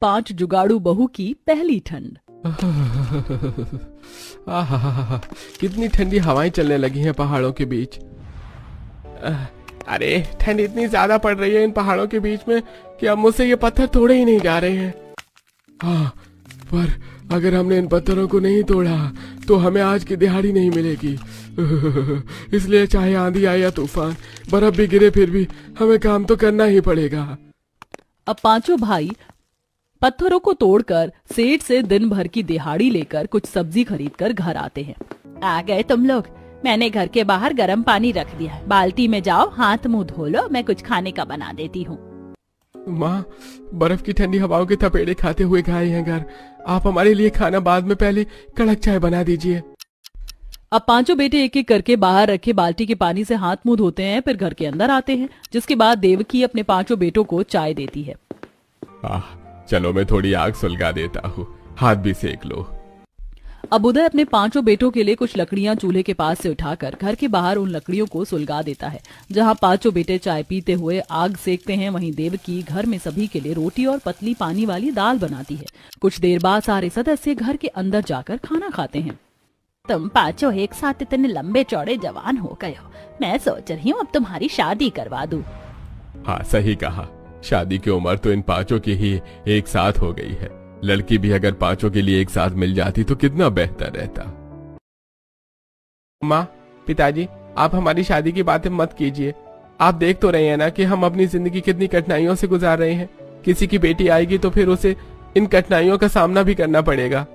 5 जुगाड़ू बहू की पहली ठंड। आहा, कितनी ठंडी हवाएं चलने लगी हैं पहाड़ों के बीच। अरे ठंड इतनी ज्यादा पड़ रही है इन पहाड़ों के बीच में कि अब मुझसे ये पत्थर तोड़े ही नहीं जा रहे हैं। हाँ, पर अगर हमने इन पत्थरों को नहीं तोड़ा तो हमें आज की दिहाड़ी नहीं मिलेगी। इसलिए चाहे आंधी आए या तूफान, बर्फ भी गिरे, फिर भी हमें काम तो करना ही पड़ेगा। अब पांचों भाई पत्थरों को तोड़कर सेठ से दिन भर की दिहाड़ी लेकर कुछ सब्जी खरीदकर घर आते हैं। आ गए तुम लोग। मैंने घर के बाहर गर्म पानी रख दिया है, बाल्टी में जाओ, हाथ मुंह धो लो, मैं कुछ खाने का बना देती हूँ। माँ, बर्फ की ठंडी हवाओं के थपेड़े खाते हुए गए हैं घर। आप हमारे लिए खाना बाद में पहले कड़क चाय बना दीजिए। अब पांचों बेटे एक एक करके बाहर रखे बाल्टी के पानी से हाथ मुंह धोते हैं, फिर घर के अंदर आते हैं, जिसके बाद देवकी अपने पांचों बेटों को चाय देती है। चलो मैं थोड़ी आग सुलगा देता हूँ, हाथ भी सेक लो। अब उदय अपने पांचों बेटों के लिए कुछ लकड़ियां चूल्हे के पास से उठाकर घर के बाहर उन लकड़ियों को सुलगा देता है। जहां पांचों बेटे चाय पीते हुए आग सेकते हैं, वहीं देवकी घर में सभी के लिए रोटी और पतली पानी वाली दाल बनाती है। कुछ देर बाद सारे सदस्य घर के अंदर जाकर खाना खाते हैं। तुम पांचों एक साथ इतने लंबे चौड़े जवान हो गए हो, मैं सोच रही हूँ अब तुम्हारी शादी करवा दूं। हाँ, सही कहा। शादी की उम्र तो इन पांचों की ही एक साथ हो गई है। लड़की भी अगर पांचों के लिए एक साथ मिल जाती तो कितना बेहतर रहता। माँ, पिताजी, आप हमारी शादी की बातें मत कीजिए। आप देख तो रहे हैं ना कि हम अपनी जिंदगी कितनी कठिनाइयों से गुजार रहे हैं। किसी की बेटी आएगी तो फिर उसे इन कठिनाइयों का सामना भी करना पड़ेगा।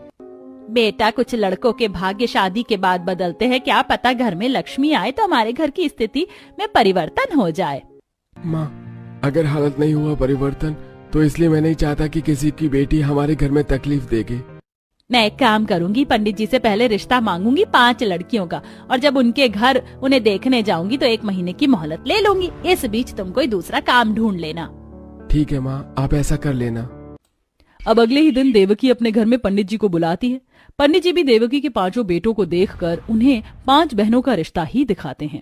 बेटा, कुछ लड़कों के भाग्य शादी के बाद बदलते हैं, क्या पता घर में लक्ष्मी आए तो हमारे घर की स्थिति में परिवर्तन हो जाए। माँ, अगर हालत नहीं हुआ परिवर्तन तो इसलिए मैं नहीं चाहता कि किसी की बेटी हमारे घर में तकलीफ देगी। मैं एक काम करूंगी, पंडित जी से पहले रिश्ता मांगूंगी 5 लड़कियों का, और जब उनके घर उन्हें देखने जाऊंगी तो 1 महीने की मोहलत ले लूंगी। इस बीच तुम कोई दूसरा काम ढूंढ लेना। ठीक है माँ, आप ऐसा कर लेना। अब अगले ही दिन देवकी अपने घर में पंडित जी को बुलाती है। पंडित जी भी देवकी के पांचों बेटों को देखकर उन्हें 5 बहनों का रिश्ता ही दिखाते हैं।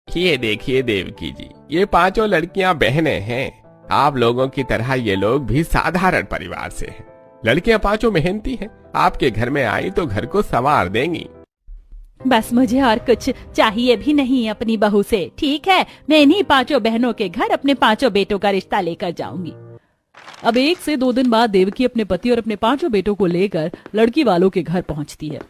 ये देखिए देवकी जी, ये 5 लड़कियां बहनें हैं। आप लोगों की तरह ये लोग भी साधारण परिवार से हैं। लड़कियां 5 मेहनती हैं। आपके घर में आई तो घर को संवार देंगी। बस मुझे और कुछ चाहिए भी नहीं अपनी बहू से। ठीक है, मैं इन्हीं 5 बहनों के घर अपने 5 बेटों का रिश्ता लेकर जाऊंगी। अब 1 से 2 दिन बाद देवकी अपने पति और अपने 5 बेटों को लेकर लड़की वालों के घर पहुंचती है।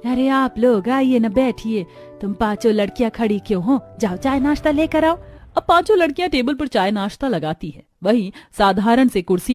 अरे आप लोग आइए न, बैठिए। तुम 5 लड़कियां खड़ी क्यों हो? जाओ चाय नाश्ता लेकर आओ। अब 5 लड़कियां टेबल पर चाय नाश्ता लगाती है। वहीं साधारण से कुर्सी